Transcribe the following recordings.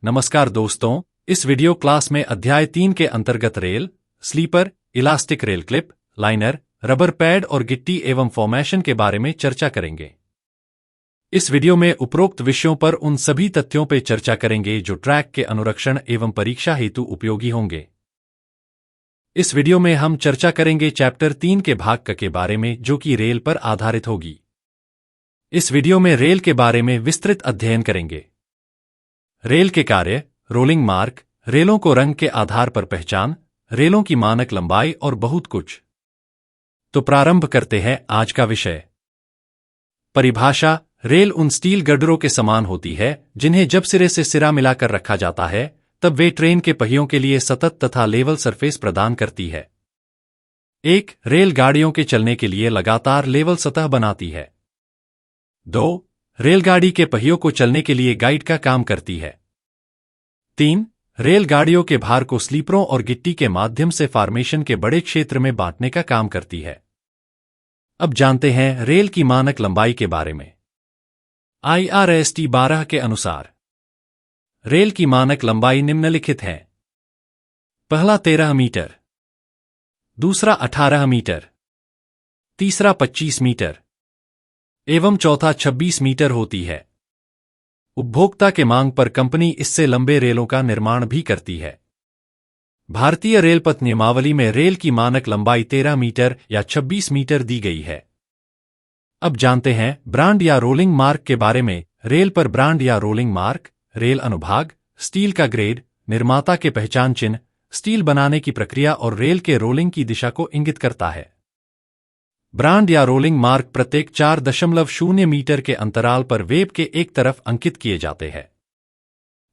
नमस्कार दोस्तों, इस वीडियो क्लास में अध्याय 3 के अंतर्गत rail, sleeper, elastic rail clip, liner, rubber pad और गिट्टी एवं फॉर्मेशन के बारे में चर्चा करेंगे। इस वीडियो में उपरोक्त विषयों पर उन सभी तथ्यों पर चर्चा करेंगे जो ट्रैक के अनुरक्षण एवं परीक्षा हेतु उपयोगी होंगे। इस वीडियो में हम चर्चा करेंगे चैप्टर 3 के भाग क के बारे में, जो कि रेल पर आधारित होगी। इस वीडियो में रेल के बारे में विस्तृत अध्ययन करेंगे। रेल के कार्य, रोलिंग मार्क, रेलों को रंग के आधार पर पहचान, रेलों की मानक लंबाई और बहुत कुछ। तो प्रारंभ करते हैं आज का विषय। परिभाषा: रेल उन स्टील गर्डरों के समान होती है जिन्हें जब सिरे से सिरा मिलाकर रखा जाता है तब वे ट्रेन के पहियों के लिए सतत तथा लेवल सरफेस प्रदान करती है। एक रेल गाड़ियों के चलने के लिए लगातार लेवल सतह बनाती है। 2. रेलगाड़ी के पहियों को चलने के लिए गाइड का काम करती है। 3. रेलगाड़ियों के भार को स्लीपरों और गिट्टी के माध्यम से फॉर्मेशन के बड़े क्षेत्र में बांटने का काम करती है। अब जानते हैं रेल की मानक लंबाई के बारे में। IRST 12 के अनुसार रेल की मानक लंबाई निम्नलिखित है। पहला 13 मीटर, दूसरा 18 मीटर, तीसरा 25 मीटर एवं चौथा 26 मीटर होती है। उपभोक्ता के मांग पर कंपनी इससे लंबे रेलों का निर्माण भी करती है। भारतीय रेलपथ नियमावली में रेल की मानक लंबाई 13 मीटर या 26 मीटर दी गई है। अब जानते हैं ब्रांड या रोलिंग मार्क के बारे में। रेल पर ब्रांड या रोलिंग मार्क, रेल अनुभाग, स्टील का ग्रेड, निर्माता के पहचान चिन्ह, स्टील बनाने की प्रक्रिया और रेल के रोलिंग की दिशा को इंगित करता है। ब्रांड या रोलिंग मार्क प्रत्येक 4.0 मीटर के अंतराल पर वेब के एक तरफ अंकित किए जाते हैं।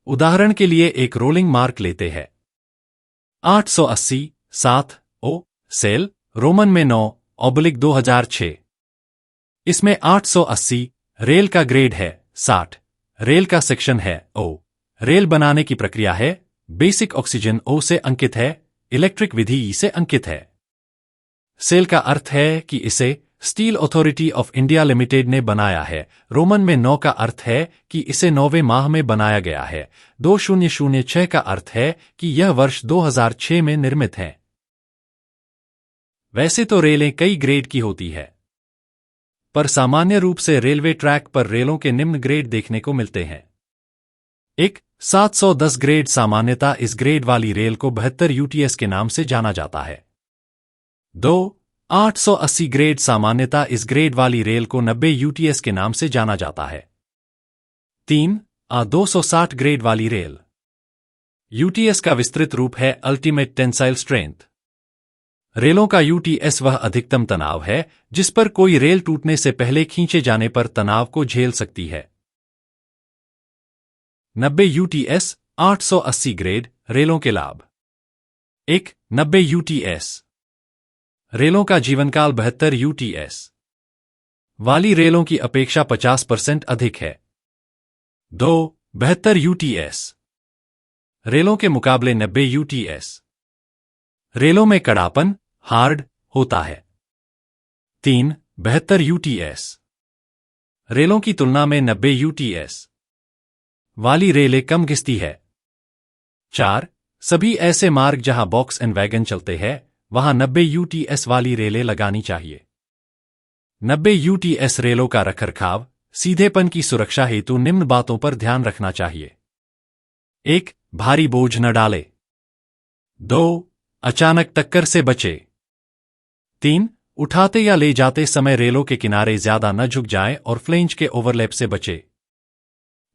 उदाहरण के लिए एक रोलिंग मार्क लेते हैं। 880 7 O सेल, रोमन में 9/2006। इसमें 880 रेल का ग्रेड है, 60 रेल का सेक्शन है, O रेल बनाने की प्रक्रिया है, बेसिक ऑक्सीजन O से अंकित है, इलेक्ट्रिक विधि E से अंकित है। सेल का अर्थ है कि इसे steel authority of India limited ने बनाया है। रोमन में 9 का अर्थ है कि इसे 9वें माह में बनाया गया है। 2006 का अर्थ है कि यह वर्ष 2006 में निर्मित है। वैसे तो रेलें कई ग्रेड की होती है, पर सामान्य रूप से रेलवे ट्रैक पर रेलों के निम्न ग्रेड देखने को मिलते हैं। 1. 710 ग्रेड। सामान्यतः इस ग्रेड वाली रेल को 72 UTS के नाम से जाना जाता है। 2. 880 ग्रेड। सामान्यतः इस ग्रेड वाली रेल को 90 UTS के नाम से जाना जाता है। 3. 260 ग्रेड वाली रेल। UTS का विस्तृत रूप है अल्टीमेट टेंसाइल स्ट्रेंथ। रेलों का UTS वह अधिकतम तनाव है जिस पर कोई रेल टूटने से पहले खींचे जाने पर तनाव को झेल सकती है। 90 UTS 880 ग्रेड रेलों के लाभ। 1. 90 UTS रेलों का जीवनकाल 72 UTS वाली रेलों की अपेक्षा 50% अधिक है। 2. 72 UTS रेलों के मुकाबले 90 UTS रेलों में कड़ापन हार्ड होता है। 3. 72 UTS रेलों की तुलना में 90 UTS वाली रेलें कम घिसती है। 4. सभी ऐसे मार्ग जहां बॉक्स एंड वैगन चलते हैं वहां 90 UTS वाली रेलें लगानी चाहिए। 90 UTS रेलों का रखरखाव, सीधेपन की सुरक्षा हेतु निम्न बातों पर ध्यान रखना चाहिए। 1. भारी बोझ न डाले। 2. अचानक टक्कर से बचे। 3. उठाते या ले जाते समय रेलों के किनारे ज्यादा न झुक जाएं और फ्लेंज के ओवरलैप से बचे।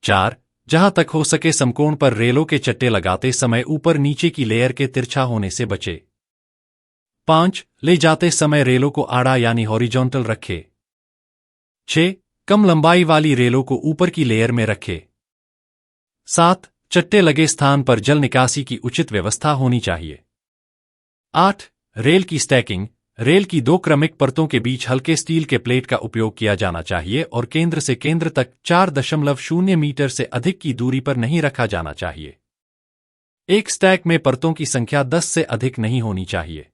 4. जहां तक हो सके समकोण पर रेलों के चट्टे लगाते समय ऊपर नीचे की लेयर के तिरछा होने से बचे। 5. ले जाते समय रेलों को आड़ा यानी हॉरिजॉन्टल रखे। 6. कम लंबाई वाली रेलों को ऊपर की लेयर में रखे। 7. चट्टे लगे स्थान पर जल निकासी की उचित व्यवस्था होनी चाहिए। 8. रेल की स्टैकिंग। रेल की 2 क्रमिक परतों के बीच हल्के स्टील के प्लेट का उपयोग किया जाना चाहिए और केंद्र से केंद्र तक 4.0 मीटर से अधिक की दूरी पर नहीं रखा जाना चाहिए। एक स्टैक में परतों की संख्या 10 से अधिक नहीं होनी चाहिए।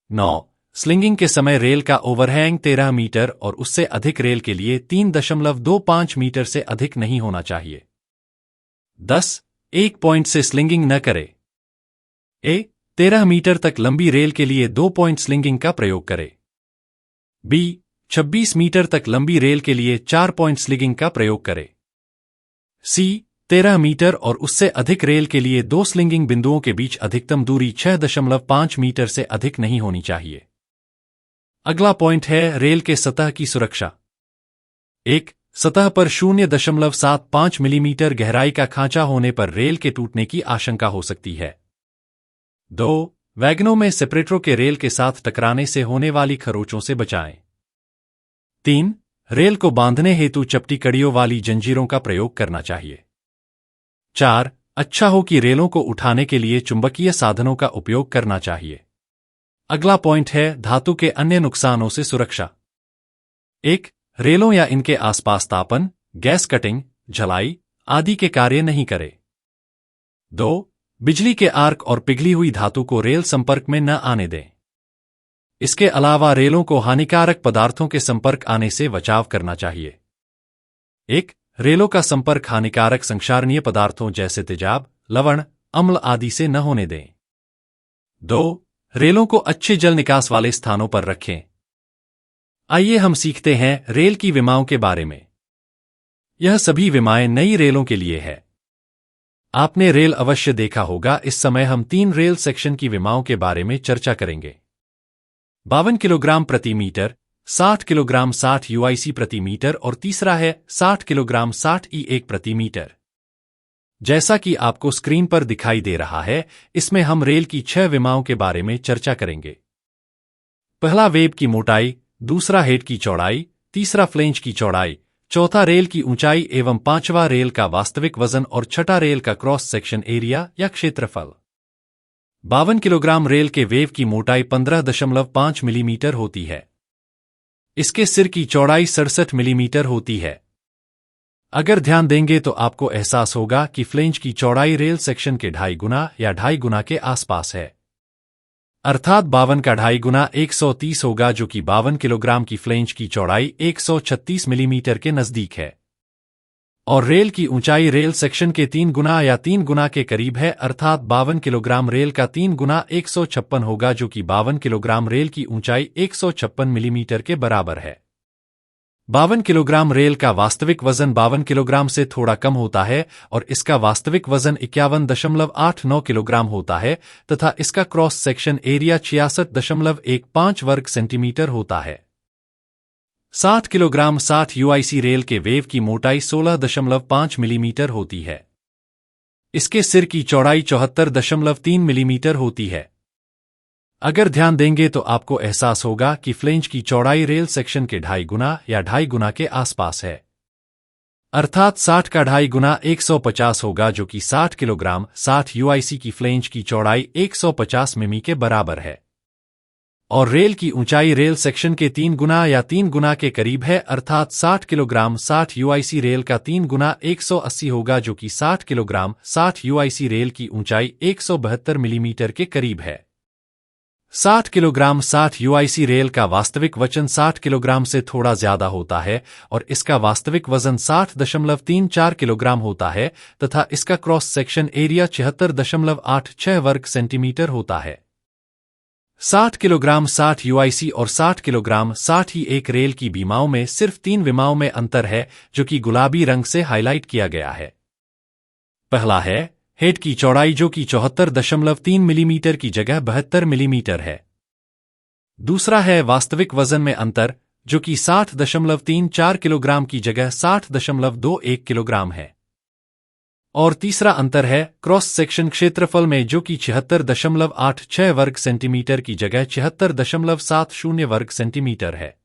9. स्लिंगिंग के समय रेल का ओवरहैंग 13 मीटर और उससे अधिक रेल के लिए 3.25 मीटर से अधिक नहीं होना चाहिए। 10. 1 पॉइंट से स्लिंगिंग न करें। 13 मीटर तक लंबी रेल के लिए 2 पॉइंट स्लिंगिंग का प्रयोग करें। 26 मीटर तक लंबी रेल के लिए 4 पॉइंट स्लिंगिंग का प्रयोग करें। 13 मीटर और उससे अधिक रेल के लिए 2 स्लिंगिंग बिंदुओं के बीच अधिकतम दूरी 6.5 मीटर से अधिक नहीं होनी चाहिए। अगला पॉइंट है रेल के सतह की सुरक्षा। 1. सतह पर 0.75 मिलीमीटर गहराई का खांचा होने पर रेल के टूटने की आशंका हो सकती है। 2. वैगनों में सेपरेटरों के रेल के साथ टकराने से होने वाली खरोंचों से बचाएं। 3. रेल को बांधने हेतु चपटी कड़ियों वाली जंजीरों का प्रयोग करना चाहिए। 4. अच्छा हो कि रेलों को उठाने के लिए चुंबकीय साधनों का उपयोग करना चाहिए। अगला पॉइंट है धातु के अन्य नुकसानों से सुरक्षा। 1. रेलों या इनके आसपास तापन, गैस कटिंग, झलाई आदि के कार्य नहीं करे। 2. बिजली के आर्क और पिघली हुई धातु को रेल संपर्क में न आने दें। इसके अलावा रेलों को हानिकारक पदार्थों के संपर्क आने से बचाव करना चाहिए। 1. रेलों का संपर्क हानिकारक संक्षारणीय पदार्थों जैसे तेजाब, लवण, अम्ल आदि से न होने दें। 2. रेलों को अच्छे जल निकास वाले स्थानों पर रखें। आइए हम सीखते हैं रेल की विमाओं के बारे में। यह सभी विमाएं नई रेलों के लिए है। आपने रेल अवश्य देखा होगा। इस समय हम 3 रेल सेक्शन की विमाओं के बारे में चर्चा करेंगे। 52 किलोग्राम प्रति मीटर, 60 किलोग्राम 60 यूआईसी प्रति मीटर और तीसरा है 60 किलोग्राम 60 ई1 प्रति मीटर। जैसा कि आपको स्क्रीन पर दिखाई दे रहा है, इसमें हम रेल की 6 विमाओं के बारे में चर्चा करेंगे। पहला वेब की मोटाई, दूसरा हेड की चौड़ाई, तीसरा फ्लेंज की चौड़ाई, चौथा रेल की ऊंचाई एवं पांचवा रेल का वास्तविक वजन और छठा रेल का क्रॉस सेक्शन एरिया या क्षेत्रफल। 52 किलोग्राम रेल के वेव की मोटाई 15.5 मिलीमीटर होती है। इसके सिर की चौड़ाई 67 मिलीमीटर होती है। अगर ध्यान देंगे तो आपको एहसास होगा कि फ्लेंज की चौड़ाई रेल सेक्शन के 2.5 गुना या 2.5 गुना के आसपास है। अर्थात 52 का 2.5 गुना 130 होगा, जो कि 52 किलोग्राम की फ्लेंज की चौड़ाई 136 मिलीमीटर के नजदीक है। और रेल की ऊंचाई रेल सेक्शन के 3 गुना या 3 गुना के करीब है, अर्थात 52 किलोग्राम रेल का 3 गुना 156 होगा, जो कि 52 किलोग्राम रेल की ऊंचाई 156 मिलीमीटर के बराबर है। 52 किलोग्राम रेल का वास्तविक वजन 52 किलोग्राम से थोड़ा कम होता है और इसका वास्तविक वजन 51.89 किलोग्राम होता है तथा इसका क्रॉस सेक्शन एरिया 66.15 वर्ग सेंटीमीटर होता है। 60 किलोग्राम 60 यूआईसी रेल के वेव की मोटाई 16.5 मिलीमीटर होती है। इसके सिर की चौड़ाई 74.3 मिलीमीटर होती है। अगर ध्यान देंगे तो आपको एहसास होगा कि फ्लेंज की चौड़ाई रेल सेक्शन के 2.5 गुना या 2.5 गुना के आसपास है। अर्थात 60 का 2.5 गुना 150 होगा, जो कि 60 किलोग्राम 60 यूआईसी की फ्लेंज की चौड़ाई 150 मिमी के बराबर है। और रेल की ऊंचाई रेल सेक्शन के 3 गुना या 3 गुना के करीब है, अर्थात 60 किलोग्राम 60 यूआईसी रेल का 3 गुना 180 होगा, जो कि 60 किलोग्राम 60 यूआईसी रेल की ऊंचाई 172 मिलीमीटर के करीब है। 60 किलोग्राम 60 यूआईसी रेल का वास्तविक वजन 60 किलोग्राम से थोड़ा ज्यादा होता है और इसका वास्तविक वजन 60.34 किलोग्राम होता है तथा इसका क्रॉस सेक्शन एरिया 76.86 वर्ग सेंटीमीटर होता है। 60 किलोग्राम 60 यूआईसी और 60 किलोग्राम 60 ही एक रेल की विमाओं में सिर्फ 3 विमाओं में अंतर है, जो कि गुलाबी रंग से हाईलाइट किया गया है। पहला है हेड की चौड़ाई, जो कि 74.3 मिलीमीटर की जगह 72 मिलीमीटर है। दूसरा है वास्तविक वजन में अंतर, जो कि 60.34 किलोग्राम की जगह 60.21 किलोग्राम है। और तीसरा अंतर है क्रॉस सेक्शन क्षेत्रफल में, जो कि 76.86 वर्ग सेंटीमीटर की जगह 76.70 वर्ग सेंटीमीटर है।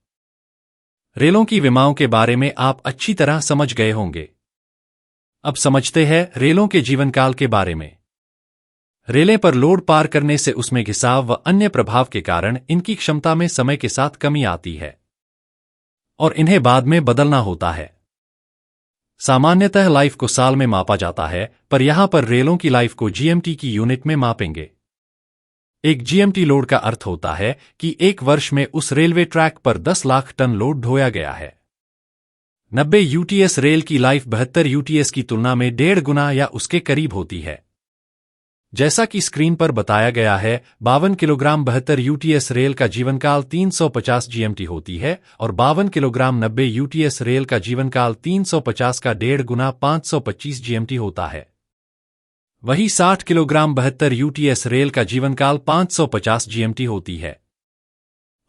रेलों की विमाओं के बारे में आप अच्छी तरह समझ गए होंगे। अब समझते हैं रेलों के जीवनकाल के बारे में। रेलें पर लोड पार करने से उसमें घिसाव व अन्य प्रभाव के कारण इनकी क्षमता में समय के साथ कमी आती है और इन्हें बाद में बदलना होता है। सामान्यतः लाइफ को साल में मापा जाता है, पर यहां पर रेलों की लाइफ को जीएमटी की यूनिट में मापेंगे। एक जीएमटी लोड का अर्थ होता है कि एक वर्ष में उस रेलवे ट्रैक पर 10 लाख टन लोड ढोया गया है। 90 यूटीएस रेल की लाइफ 72 यूटीएस की तुलना में 1.5 गुना या उसके करीब होती है। जैसा कि स्क्रीन पर बताया गया है, 52 किलोग्राम 72 यूटीएस रेल का जीवनकाल 350 जीएमटी होती है और 52 किलोग्राम 90 यूटीएस रेल का जीवनकाल 350 का 1.5 गुना 525 जीएमटी होता है। वही 60 किलोग्राम 72 यूटीएस रेल का जीवनकाल 550 जीएमटी होती है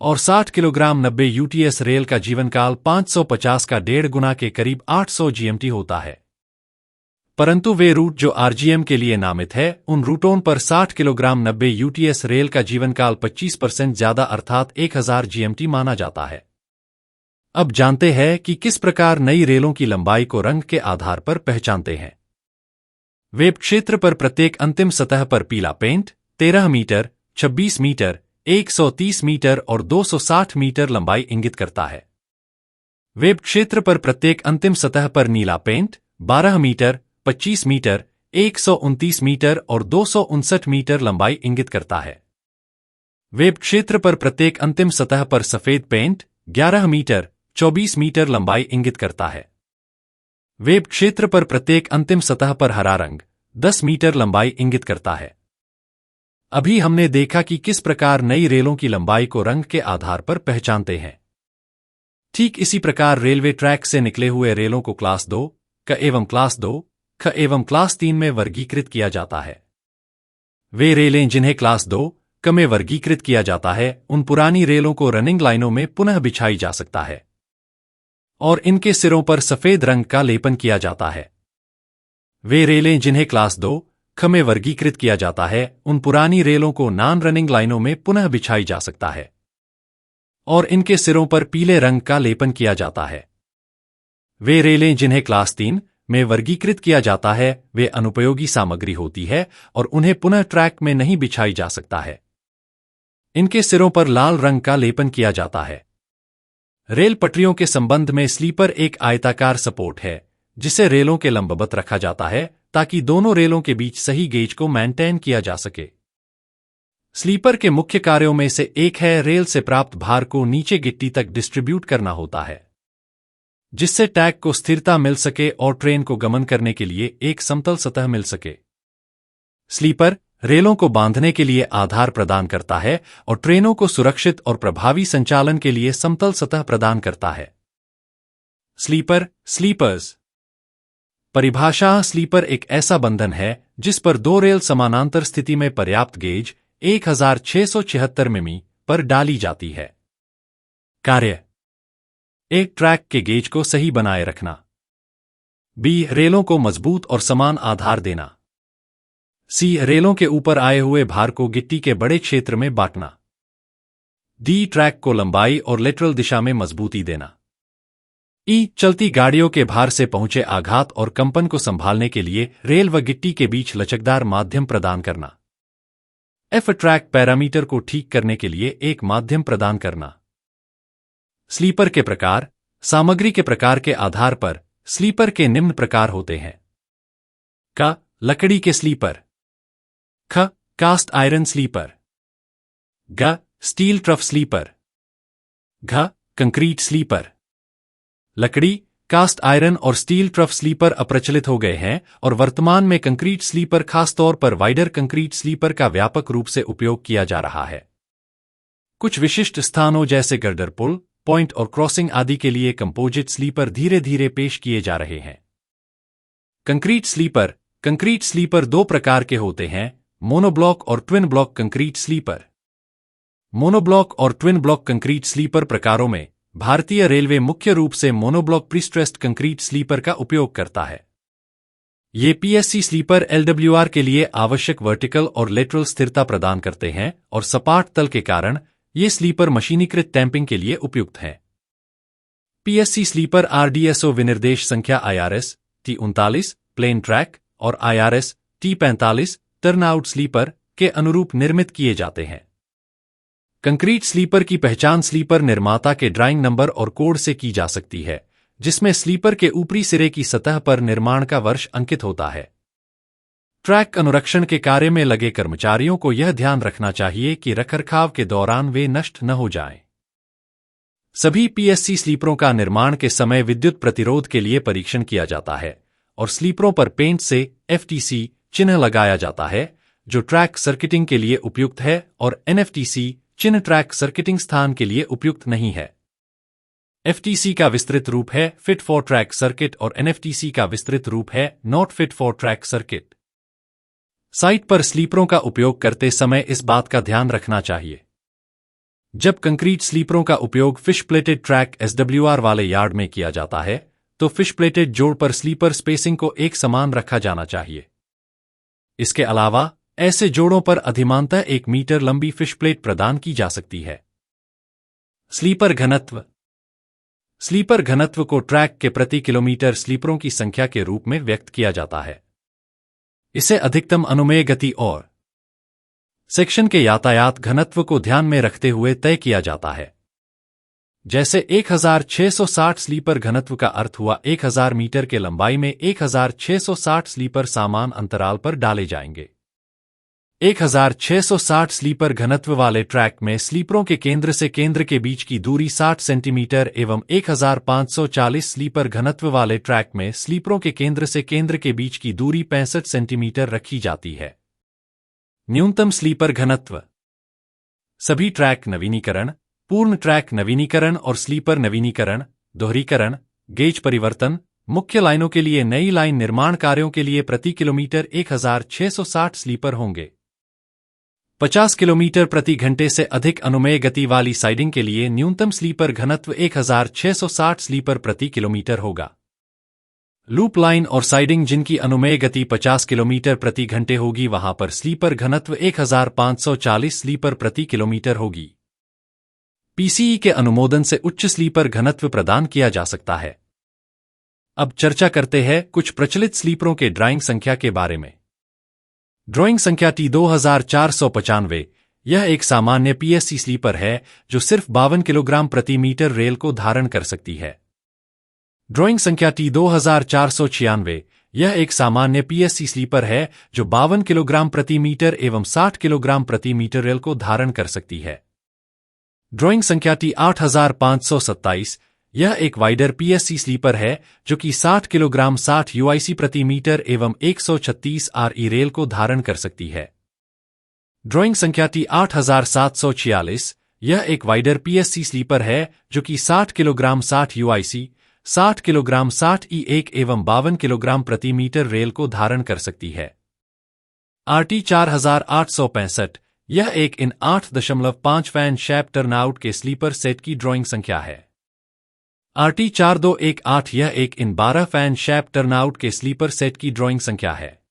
और 60 किलोग्राम 90 यूटीएस रेल का जीवनकाल 550 का 1.5 गुना के करीब 800 जीएमटी होता है। परंतु वे रूट जो आरजीएम के लिए नामित है, उन रूटों पर 60 किलोग्राम 90 यूटीएस रेल का जीवनकाल 25% ज्यादा अर्थात 1000 जीएमटी माना जाता है। अब जानते हैं कि किस प्रकार नई रेलों की लंबाई को रंग के आधार पर पहचानते हैं। वेब क्षेत्र पर प्रत्येक अंतिम सतह पर पीला पेंट 13 मीटर, 26 मीटर, 130 मीटर और 260 मीटर लंबाई इंगित करता है। वेब क्षेत्र पर प्रत्येक अंतिम सतह पर नीला पेंट 12 मीटर, 25 मीटर, 129 मीटर और 259 मीटर लंबाई इंगित करता है। वेब क्षेत्र पर प्रत्येक अंतिम सतह पर सफेद पेंट 11 मीटर, 24 मीटर लंबाई इंगित करता है। वेब क्षेत्र पर प्रत्येक अंतिम सतह पर हरा रंग 10 मीटर लंबाई इंगित करता है। अभी हमने देखा कि किस प्रकार नई रेलों की लंबाई को रंग के आधार पर पहचानते हैं। ठीक इसी प्रकार रेलवे ट्रैक से निकले हुए रेलों को क्लास 2 क एवं क्लास 2 ख एवं क्लास 3 में वर्गीकृत किया जाता है। वे रेलें जिन्हें क्लास 2 क में वर्गीकृत किया जाता है, उन पुरानी रेलों को रनिंग लाइनों में पुनः बिछाई जा सकता है और इनके सिरों पर सफेद रंग का लेपन किया जाता है। वे रेलें जिन्हें क्लास 2 ख में वर्गीकृत किया जाता है, उन पुरानी रेलों को नॉन रनिंग लाइनों में पुनः बिछाई जा सकता है और इनके सिरों पर पीले रंग का लेपन किया जाता है। वे रेलें जिन्हें क्लास 3 में वर्गीकृत किया जाता है, वे अनुपयोगी सामग्री होती है और उन्हें पुनः ट्रैक में नहीं बिछाई जा सकता है। इनके सिरों पर लाल रंग का लेपन किया जाता है। रेल पटरियों के संबंध में स्लीपर एक आयताकार सपोर्ट है जिसे रेलों के लंबवत रखा जाता है ताकि दोनों रेलों के बीच सही गेज को मेंटेन किया जा सके। स्लीपर के मुख्य कार्यों में से एक है रेल से प्राप्त भार को नीचे गिट्टी तक डिस्ट्रीब्यूट करना होता है, जिससे ट्रैक को स्थिरता मिल सके और ट्रेन को गमन करने के लिए एक समतल सतह मिल सके। स्लीपर रेलों को बांधने के लिए आधार प्रदान करता है और ट्रेनों को सुरक्षित और प्रभावी संचालन के लिए समतल सतह प्रदान करता है। स्लीपर स्लीपर्स परिभाषा स्लीपर एक ऐसा बंधन है जिस पर दो रेल समानांतर स्थिति में पर्याप्त गेज 1676 मिमी पर डाली जाती है। कार्य एक ट्रैक के गेज को सही बनाए रखना। बी रेलों को मजबूत और समान आधार देना। सी रेलों के ऊपर आए हुए भार को गिट्टी के बड़े क्षेत्र में बांटना। डी ट्रैक को लंबाई और लेटरल दिशा में मजबूती देना। ई चलती गाड़ियों के भार से पहुंचे आघात और कंपन को संभालने के लिए रेल व गिट्टी के बीच लचकदार माध्यम प्रदान करना। एफ ट्रैक पैरामीटर को ठीक करने के लिए एक माध्यम प्रदान करना। स्लीपर के प्रकार सामग्री के प्रकार के आधार पर स्लीपर के निम्न प्रकार होते हैं। क लकड़ी के स्लीपर। ख कास्ट आयरन स्लीपर। ग स्टील ट्रफ स्लीपर। घ कंक्रीट स्लीपर। लकड़ी कास्ट आयरन और स्टील ट्रफ स्लीपर अप्रचलित हो गए हैं और वर्तमान में कंक्रीट स्लीपर खासतौर पर वाइडर कंक्रीट स्लीपर का व्यापक रूप से उपयोग किया जा रहा है। कुछ विशिष्ट स्थानों जैसे गर्डर पुल, पॉइंट और क्रॉसिंग आदि के लिए कंपोजिट स्लीपर धीरे धीरे पेश किए जा रहे हैं। कंक्रीट स्लीपर दो प्रकार के होते हैं, मोनोब्लॉक और twin block concrete sleeper. Monoblock और ट्विन ब्लॉक कंक्रीट स्लीपर प्रकारों में भारतीय रेलवे मुख्य रूप से मोनोब्लॉक प्रीस्ट्रेस्ड कंक्रीट स्लीपर का उपयोग करता है। ये पीएससी स्लीपर एलडब्ल्यूआर के लिए आवश्यक वर्टिकल और लेटरल स्थिरता प्रदान करते हैं और सपाट तल के कारण ये स्लीपर मशीनीकृत टैंपिंग के लिए उपयुक्त हैं। पीएससी स्लीपर आरडीएसओ विनिर्देश संख्या IRS T39 प्लेन ट्रैक और IRS T45 टर्नआउट स्लीपर के अनुरूप निर्मित किए जाते हैं। कंक्रीट स्लीपर की पहचान स्लीपर निर्माता के ड्राइंग नंबर और कोड से की जा सकती है, जिसमें स्लीपर के ऊपरी सिरे की सतह पर निर्माण का वर्ष अंकित होता है। ट्रैक अनुरक्षण के कार्य में लगे कर्मचारियों को यह ध्यान रखना चाहिए कि रखरखाव के दौरान वे नष्ट न हो जाएं। सभी पीएससी स्लीपरों का निर्माण के समय विद्युत प्रतिरोध के लिए परीक्षण किया जाता है और स्लीपरों पर पेंट से एफटीसी चिन्ह लगाया जाता है जो ट्रैक सर्किटिंग के लिए उपयुक्त है और एनएफटीसी चिन्ह ट्रैक सर्किटिंग स्थान के लिए उपयुक्त नहीं है। एफटीसी का विस्तृत रूप है फिट फॉर ट्रैक सर्किट और एनएफटीसी का विस्तृत रूप है not fit for track circuit. Site पर स्लीपरों का उपयोग करते समय इस बात का ध्यान रखना चाहिए। जब कंक्रीट स्लीपरों का उपयोग फिश प्लेटेड ट्रैक एसडब्ल्यूआर वाले यार्ड में किया जाता है तो फिश प्लेटेड जोड़ पर स्लीपर स्पेसिंग को एक समान रखा जाना चाहिए। इसके अलावा ऐसे जोड़ों पर अधिमानतः 1 मीटर लंबी फिश प्लेट प्रदान की जा सकती है। स्लीपर घनत्व। स्लीपर घनत्व को ट्रैक के प्रति किलोमीटर स्लीपरों की संख्या के रूप में व्यक्त किया जाता है। इसे अधिकतम अनुमेय गति और सेक्शन के यातायात घनत्व को ध्यान में रखते हुए तय किया जाता है। जैसे 1660 स्लीपर घनत्व का अर्थ हुआ 1000 मीटर के लंबाई में 1660 स्लीपर समान अंतराल पर डाले जाएंगे। 1660 स्लीपर घनत्व वाले ट्रैक में स्लीपरों के केंद्र से केंद्र के बीच की दूरी 60 सेंटीमीटर एवं 1540 स्लीपर घनत्व वाले ट्रैक में स्लीपरों के केंद्र से केंद्र के बीच की दूरी 65 सेंटीमीटर रखी जाती है। न्यूनतम स्लीपर घनत्व। सभी ट्रैक नवीनीकरण, पूर्ण ट्रैक नवीनीकरण और स्लीपर नवीनीकरण, दोहरीकरण, गेज परिवर्तन, मुख्य लाइनों के लिए नई लाइन निर्माण कार्यों के लिए प्रति किलोमीटर 1660 स्लीपर होंगे। 50 किलोमीटर प्रति घंटे से अधिक अनुमेय गति वाली साइडिंग के लिए न्यूनतम स्लीपर घनत्व 1660 स्लीपर प्रति किलोमीटर होगा। लूप लाइन और साइडिंग जिनकी अनुमेय गति 50 किलोमीटर प्रति घंटे होगी वहां पर स्लीपर घनत्व 1540 स्लीपर प्रति किलोमीटर होगी। पीसीई के अनुमोदन से उच्च स्लीपर घनत्व प्रदान किया जा सकता है। अब चर्चा करते हैं कुछ प्रचलित स्लीपरों के ड्राइंग संख्या के बारे में। ड्राइंग संख्या T2495। यह एक सामान्य पीएससी स्लीपर है जो सिर्फ 52 किलोग्राम प्रति मीटर रेल को धारण कर सकती है। ड्राइंग संख्या T2496। यह एक सामान्य पीएससी स्लीपर है जो 52 किलोग्राम प्रति मीटर एवं 60 किलोग्राम प्रति मीटर रेल को धारण कर सकती है। ड्राइंग संख्या T8527। यह एक वाइडर पीएससी स्लीपर है जो कि 60 किलोग्राम 60 यूआईसी प्रति मीटर एवं 136 आरई रेल को धारण कर सकती है। ड्राइंग संख्या T8746। यह एक वाइडर पीएससी स्लीपर है जो कि 60 किलोग्राम 60 यूआईसी, 60 किलोग्राम 60 ई1 एवं 52 किलोग्राम प्रति मीटर रेल को धारण कर सकती है। RT 4865। यह एक इन 8.5 फैन शैप टर्नआउट के स्लीपर सेट की ड्राइंग संख्या है। RT 4218। यह एक इन 12 फैन शैप टर्नआउट के स्लीपर सेट की ड्राइंग संख्या है।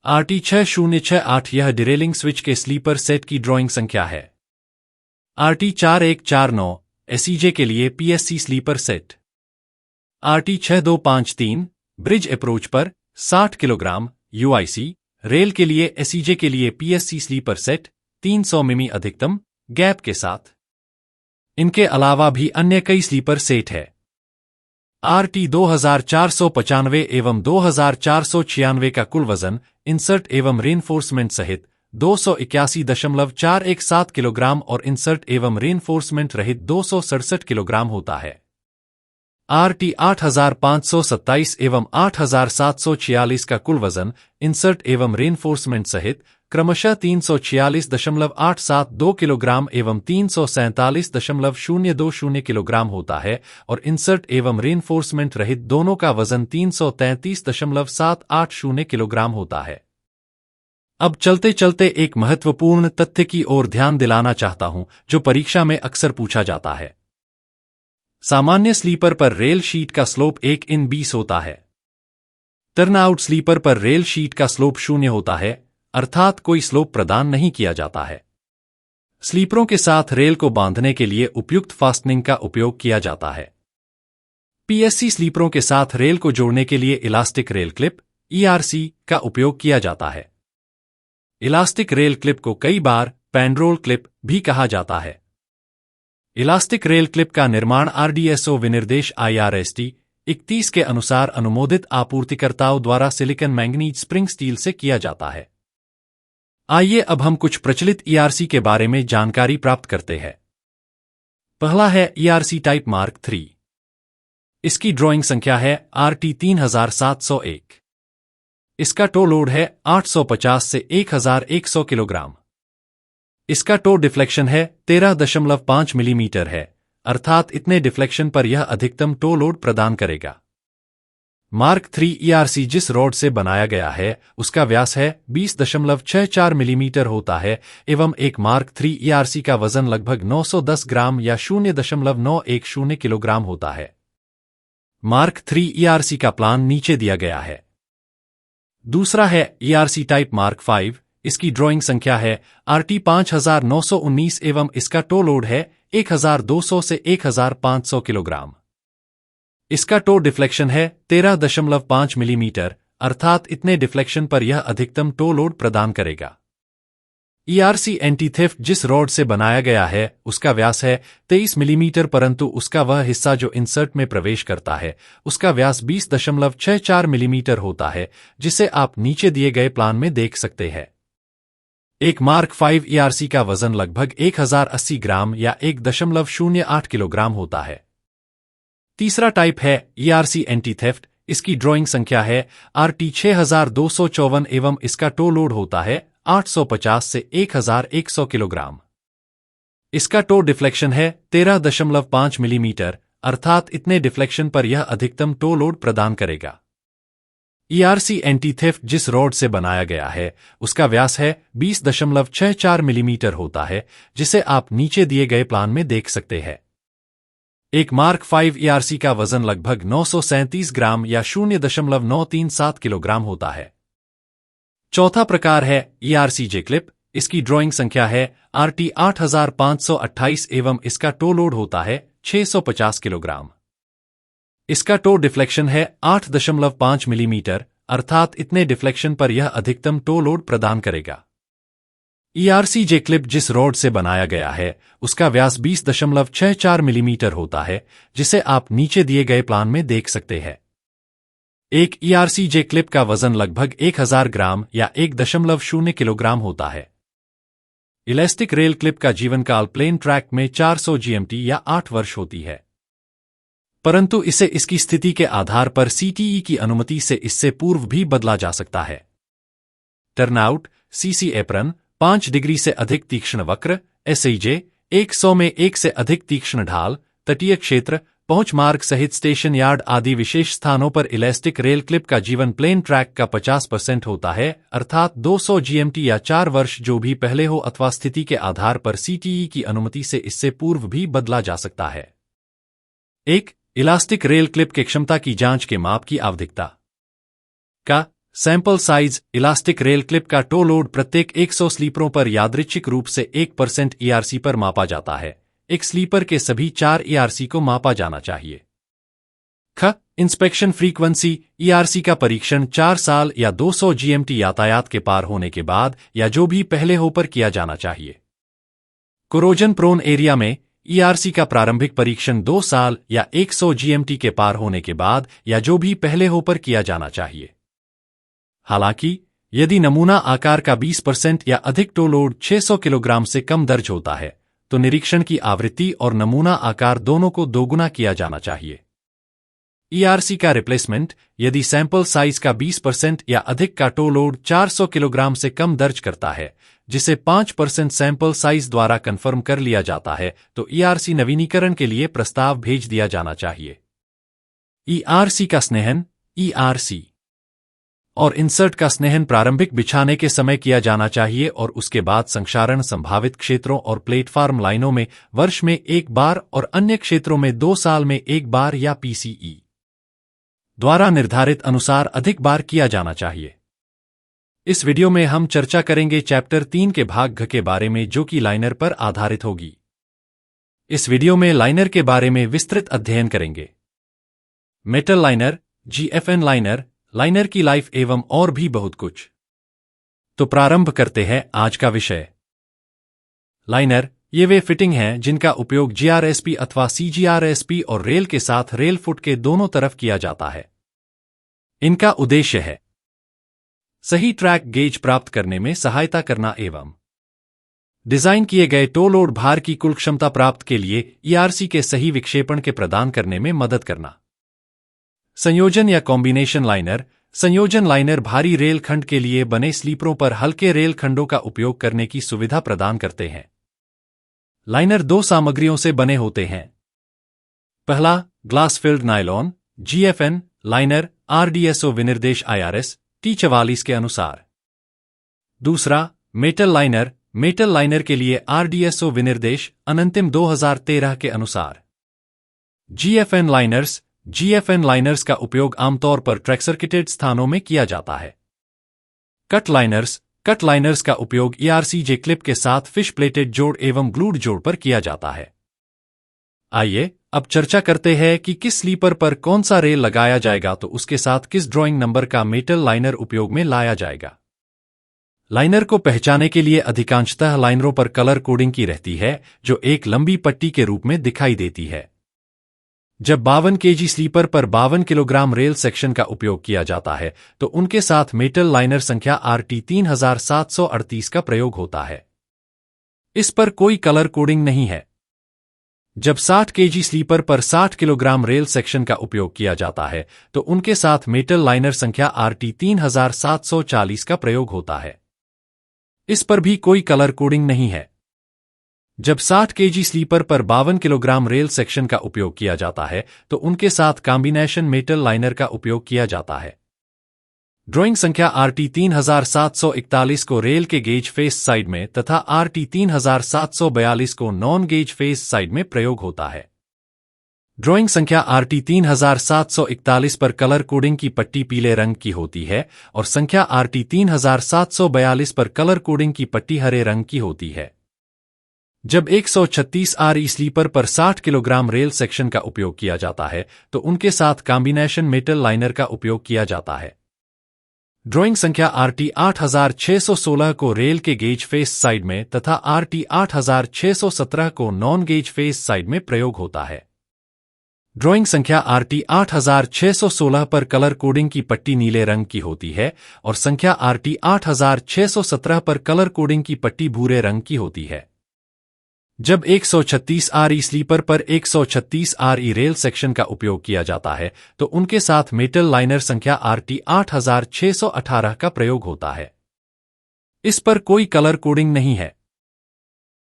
RT 6068। यह डिरेलिंग स्विच के स्लीपर सेट की ड्राइंग संख्या है। RT 4149। एसईजे के लिए PSC sleeper set. RT 6253। Bridge approach पर 60 किलोग्राम यूआईसी रेल के लिए एसईजे के लिए पीएससी स्लीपर सेट 300 मिमी अधिकतम गैप के साथ। इनके अलावा भी अन्य कई स्लीपर सेट है। RT 2495 एवं 2496 का कुल वजन इंसर्ट एवं रेनफोर्समेंट सहित 281.417 किलोग्राम और इंसर्ट एवं रेनफोर्समेंट रहित 267 किलोग्राम होता है। RT 8527 एवं 8746 का कुल वजन इंसर्ट एवं रेनफोर्समेंट सहित क्रमशः 346.872 किलोग्राम एवं 347.020 किलोग्राम होता है और इंसर्ट एवं रेनफोर्समेंट रहित दोनों का वजन 333.780 किलोग्राम होता है। अब चलते चलते एक महत्वपूर्ण तथ्य की ओर ध्यान दिलाना चाहता हूं जो परीक्षा में अक्सर पूछा जाता है। सामान्य स्लीपर पर रेल शीट का स्लोप 1/20 होता है। टर्नआउट स्लीपर पर रेल शीट का स्लोप 0 होता है, अर्थात कोई स्लोप प्रदान नहीं किया जाता है। स्लीपरों के साथ रेल को बांधने के लिए उपयुक्त फास्टनिंग का उपयोग किया जाता है। पीएससी स्लीपरों के साथ रेल को जोड़ने के लिए इलास्टिक रेल क्लिप (ERC) का उपयोग किया जाता है। इलास्टिक रेल क्लिप को कई बार पैनरोल क्लिप भी कहा जाता है। इलास्टिक रेल क्लिप का निर्माण RDSO विनिर्देश IRST 31 के अनुसार अनुमोदित आपूर्तिकर्ताओं द्वारा सिलिकॉन मैंगनीज स्प्रिंग स्टील से किया जाता है। आइए अब हम कुछ प्रचलित ERC के बारे में जानकारी प्राप्त करते हैं। पहला है ERC टाइप मार्क 3। इसकी ड्राइंग संख्या है RT 3701। इसका टो लोड है 850 से 1100 किलोग्राम। इसका टो डिफ्लेक्शन है 13.5 मिलीमीटर है, अर्थात इतने डिफ्लेक्शन पर यह अधिकतम टो लोड प्रदान करेगा। मार्क 3 ERC जिस रॉड से बनाया गया है उसका व्यास है 20.64 मिलीमीटर होता है एवं एक मार्क 3 ERC का वजन लगभग 910 ग्राम या 0.910 किलोग्राम होता है। मार्क 3 ERC का प्लान नीचे दिया गया है। दूसरा है ERC टाइप मार्क 5। इसकी ड्राइंग संख्या है RT 5919 एवं इसका टो लोड है 1200 से 1500 किलोग्राम। इसका टो डिफ्लेक्शन है 13.5 मिलीमीटर, अर्थात इतने डिफ्लेक्शन पर यह अधिकतम टो लोड प्रदान करेगा। ERC एंटी थेफ्ट जिस रॉड से बनाया गया है उसका व्यास है 23 मिलीमीटर, परंतु उसका वह हिस्सा जो इंसर्ट में प्रवेश करता है उसका व्यास 20.64 मिलीमीटर होता है, जिसे आप नीचे दिए गए प्लान में देख सकते हैं। एक मार्क 5 ERC का वजन लगभग 1080 ग्राम या 1.08 किलोग्राम होता है। तीसरा टाइप है ERC एंटी थेफ्ट। इसकी ड्राइंग संख्या है RT 6254 एवं इसका टो लोड होता है 850 से 1100 किलोग्राम। इसका टो डिफ्लेक्शन है 13.5 मिलीमीटर, अर्थात इतने डिफ्लेक्शन पर यह अधिकतम टो लोड प्रदान करेगा। ERC एंटी थेफ्ट जिस रॉड से बनाया गया है उसका व्यास है 20.64 मिलीमीटर होता है, जिसे आप नीचे दिए गए प्लान में देख सकते हैं। एक मार्क 5 ERC का वजन लगभग 937 ग्राम या 0.937 किलोग्राम होता है। चौथा प्रकार है ERC जे क्लिप। इसकी ड्राइंग संख्या है RT 8528 एवं इसका टो लोड होता है 650 किलोग्राम। इसका टो डिफ्लेक्शन है 8.5 मिलीमीटर, अर्थात इतने डिफ्लेक्शन पर यह अधिकतम टो लोड प्रदान करेगा। ERC जे क्लिप जिस रॉड से बनाया गया है उसका व्यास 20.64 मिलीमीटर होता है, जिसे आप नीचे दिए गए प्लान में देख सकते हैं। एक ERC जे क्लिप का वजन लगभग 1000 ग्राम या 1.0 किलोग्राम होता है। इलास्टिक रेल क्लिप का जीवनकाल प्लेन ट्रैक में 400 GMT या 8 वर्ष होती है, परंतु इसे इसकी स्थिति के आधार पर CTE की अनुमति से इससे पूर्व भी बदला जा सकता है। टर्नआउट, CC एप्रन, 5 डिग्री से अधिक तीक्ष्ण वक्र, SIJ, 100 में 1 से अधिक तीक्ष्ण ढाल, तटीय क्षेत्र, पहुंच मार्ग सहित स्टेशन यार्ड आदि विशेष स्थानों पर इलास्टिक रेल क्लिप का जीवन प्लेन ट्रैक का 50% होता है, अर्थात 200 GMT या 4 वर्ष जो भी पहले हो अथवा स्थिति के आधार पर CTE की अनुमति से इससे पूर्व भी बदला जा सकता है। एक इलास्टिक रेल क्लिप के क्षमता की जांच के माप की आवधिकता का sample size. Elastic rail clip का टो लोड प्रत्येक 100 स्लीपरों पर यादृच्छिक रूप से 1% ERC पर मापा जाता है। एक स्लीपर के सभी 4 ERC को मापा जाना चाहिए। ख इंस्पेक्शन फ्रीक्वेंसी। ERC का परीक्षण 4 साल या 200 GMT यातायात के पार होने के बाद या जो भी पहले हो पर किया जाना चाहिए। कोरोजन प्रोन एरिया में ERC का प्रारंभिक परीक्षण 2 साल या 100 GMT के पार होने के बाद या जो भी पहले हो पर किया जाना चाहिए। हालांकि यदि नमूना आकार का 20% या अधिक टो लोड 600 किलोग्राम से कम दर्ज होता है तो निरीक्षण की आवृत्ति और नमूना आकार दोनों को दोगुना किया जाना चाहिए। ERC का रिप्लेसमेंट। यदि सैंपल साइज का 20% या अधिक का टो लोड 400 किलोग्राम से कम दर्ज करता है, जिसे 5% सैंपल साइज द्वारा कंफर्म कर लिया जाता है, तो ERC नवीनीकरण के लिए प्रस्ताव भेज दिया जाना चाहिए। ERC का स्नेहन। ERC और इंसर्ट का स्नेहन प्रारंभिक बिछाने के समय किया जाना चाहिए और उसके बाद संक्षारण संभावित क्षेत्रों और प्लेटफार्म लाइनों में वर्ष में 1 बार और अन्य क्षेत्रों में 2 साल में 1 बार या PCE द्वारा निर्धारित अनुसार अधिक बार किया जाना चाहिए। इस वीडियो में हम चर्चा करेंगे चैप्टर 3 के भाग घ के बारे में, जो कि लाइनर पर आधारित होगी। इस वीडियो में लाइनर के बारे में विस्तृत अध्ययन करेंगे। Metal liner, GFN liner, liner की लाइफ एवं और भी बहुत कुछ। तो प्रारंभ करते हैं आज का विषय। लाइनर ये वे फिटिंग हैं जिनका उपयोग GRSP अथवा CGRSP और रेल के साथ रेल फुट के दोनों तरफ किया जाता है। इनका उद्देश्य है सही ट्रैक गेज प्राप्त करने में सहायता करना एवं डिजाइन किए गए टो लोड भार की कुल क्षमता प्राप्त के लिए ईआरसी के सही विक्षेपण के प्रदान करने में मदद करना। संयोजन या कॉम्बिनेशन लाइनर। संयोजन लाइनर भारी रेल खंड के लिए बने स्लीपरों पर हल्के रेल खंडों का उपयोग करने की सुविधा प्रदान करते हैं। लाइनर दो सामग्रियों से बने होते हैं। पहला, glass field nylon GFN liner RDSO विनिर्देश IRS T44 के अनुसार। दूसरा, मेटल लाइनर। मेटल लाइनर के लिए RDSO विनिर्देश अनंतिम 2013 के अनुसार। GFN liners. GFN लाइनर्स का उपयोग आमतौर पर ट्रैक सर्किटेड स्थानों में किया जाता है। Cut liners. कट लाइनर्स का उपयोग ERCJ क्लिप के साथ फिश प्लेटेड जोड़ एवं ग्लूड जोड़ पर किया जाता है। आइए अब चर्चा करते हैं कि किस स्लीपर पर कौन सा रेल लगाया जाएगा तो उसके साथ किस ड्राइंग नंबर का मेटल लाइनर उपयोग में लाया जाएगा। लाइनर को पहचाने के लिए अधिकांशतः लाइनरों पर कलर कोडिंग की रहती है जो एक लंबी पट्टी के रूप में दिखाई देती है। जब 52 kg स्लीपर पर 52 किलोग्राम रेल सेक्शन का उपयोग किया जाता है तो उनके साथ मेटल लाइनर संख्या RT 3738 का प्रयोग होता है। इस पर कोई कलर कोडिंग नहीं है। जब 60 kg स्लीपर पर 60 किलोग्राम रेल सेक्शन का उपयोग किया जाता है तो उनके साथ मेटल लाइनर संख्या RT 3740 का प्रयोग होता है। इस पर भी कोई कलर कोडिंग नहीं है। जब 60 kg स्लीपर पर 52 किलोग्राम रेल सेक्शन का उपयोग किया जाता है तो उनके साथ कॉम्बिनेशन मेटल लाइनर का उपयोग किया जाता है। ड्राइंग संख्या RT 3741 को रेल के गेज फेस साइड में तथा RT 3742 को नॉन गेज फेस साइड में प्रयोग होता है। ड्राइंग संख्या RT 3741 पर कलर कोडिंग की पट्टी पीले रंग की होती है और संख्या RT 3742 पर कलर कोडिंग की पट्टी हरे रंग की होती है। जब 136 RE स्लीपर पर 60 किलोग्राम रेल सेक्शन का उपयोग किया जाता है तो उनके साथ कॉम्बिनेशन मेटल लाइनर का उपयोग किया जाता है। ड्राइंग संख्या RT 8616 को रेल के गेज फेस साइड में तथा RT 8617 को नॉन गेज फेस साइड में प्रयोग होता है। ड्राइंग संख्या RT 8616 पर कलर कोडिंग की पट्टी नीले रंग की होती है और संख्या RT 8617 पर कलर कोडिंग की पट्टी भूरे रंग की होती है। जब 136 RE स्लीपर पर 136 RE रेल सेक्शन का उपयोग किया जाता है तो उनके साथ मेटल लाइनर संख्या RT 8618 का प्रयोग होता है। इस पर कोई कलर कोडिंग नहीं है।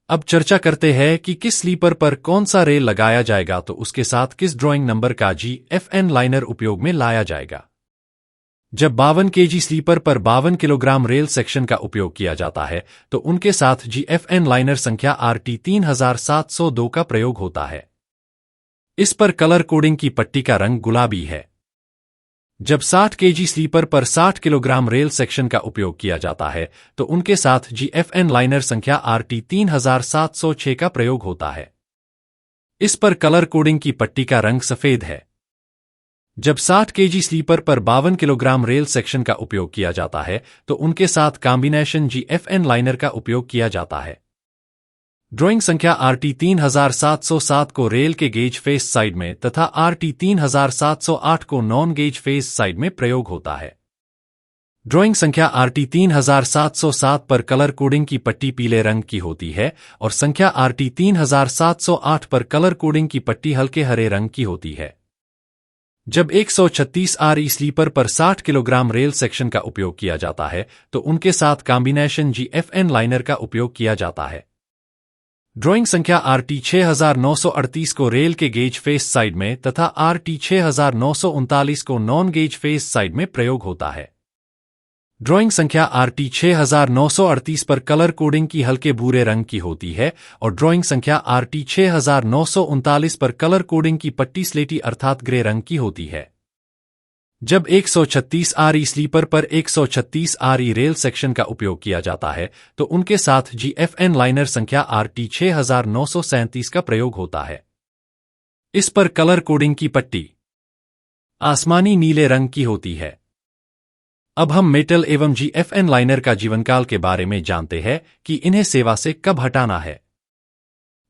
अब चर्चा करते हैं कि किस स्लीपर पर कौन सा रेल लगाया जाएगा तो उसके साथ किस ड्राइंग नंबर का GFN लाइनर उपयोग में लाया जाएगा। जब 52 kg स्लीपर पर 52 किलोग्राम रेल सेक्शन का उपयोग किया जाता है तो उनके साथ GFN लाइनर संख्या RT 3702 का प्रयोग होता है। इस पर कलर कोडिंग की पट्टी का रंग गुलाबी है। जब 60 kg स्लीपर पर 60 किलोग्राम रेल सेक्शन का उपयोग किया जाता है तो उनके साथ GFN लाइनर संख्या RT 3706 का प्रयोग होता है। इस पर कलर कोडिंग की पट्टी का रंग सफेद है। जब 60 kg स्लीपर पर 52 किलोग्राम रेल सेक्शन का उपयोग किया जाता है तो उनके साथ कॉम्बिनेशन GFN लाइनर का उपयोग किया जाता है। ड्राइंग संख्या RT 3707 को रेल के गेज फेस साइड में तथा RT 3708 को नॉन गेज फेस साइड में प्रयोग होता है। ड्राइंग संख्या RT 3707 पर कलर कोडिंग की पट्टी पीले रंग की होती है और संख्या RT 3708 पर कलर कोडिंग की पट्टी हल्के हरे रंग की होती है। जब 136 RE स्लीपर पर 60 किलोग्राम रेल सेक्शन का उपयोग किया जाता है तो उनके साथ कॉम्बिनेशन GFN लाइनर का उपयोग किया जाता है। ड्राइंग संख्या RT 6938 को रेल के गेज फेस साइड में तथा RT 6939 को नॉन गेज फेस साइड में प्रयोग होता है। ड्राइंग संख्या RT 6938 पर कलर कोडिंग की हल्के भूरे रंग की होती है और ड्राइंग संख्या RT 6939 पर कलर कोडिंग की पट्टी स्लेटी अर्थात ग्रे रंग की होती है। जब 136 RE स्लीपर पर 136 RE रेल सेक्शन का उपयोग किया जाता है तो उनके साथ GFN लाइनर संख्या RT 6937 का प्रयोग होता है। इस पर कलर कोडिंग की पट्टी आसमानी नीले रंग की होती है। अब हम मेटल एवं GFN लाइनर का जीवनकाल के बारे में जानते हैं कि इन्हें सेवा से कब हटाना है।